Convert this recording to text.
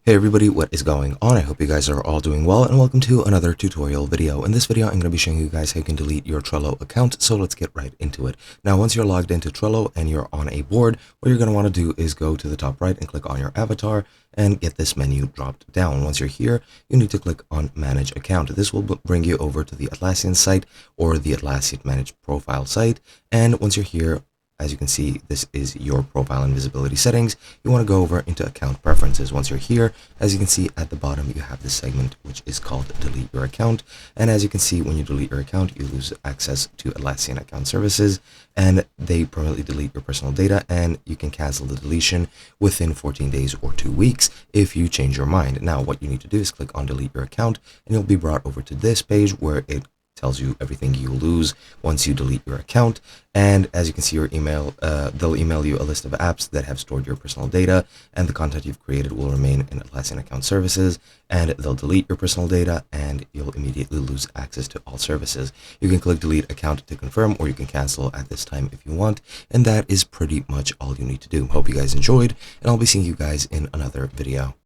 Hey everybody, what is going on? I hope you guys are all doing well, and welcome to another tutorial video. In this video, I'm going to be showing you guys how you can delete your Trello account, so let's get right into it. Now, once you're logged into Trello and you're on a board, what you're going to want to do is go to the top right and click on your avatar and get this menu dropped down. Once you're here, you need to click on Manage Account. This will bring you over to the Atlassian site or the Atlassian Manage Profile site, and once you're here, as you can see, this is your profile and visibility settings. You want to go over into account preferences. Once you're here, as you can see at the bottom, you have this segment which is called delete your account. And as you can see, when you delete your account, you lose access to Atlassian account services, and they permanently delete your personal data, and you can cancel the deletion within 14 days or 2 weeks if you change your mind. Now, what you need to do is click on delete your account, and you'll be brought over to this page where it tells you everything you lose once you delete your account. And as you can see, your email, they'll email you a list of apps that have stored your personal data, and the content you've created will remain in Atlassian account services, and they'll delete your personal data, and you'll immediately lose access to all services. You can click delete account to confirm, or you can cancel at this time if you want, and that is pretty much all you need to do. Hope you guys enjoyed, and I'll be seeing you guys in another video.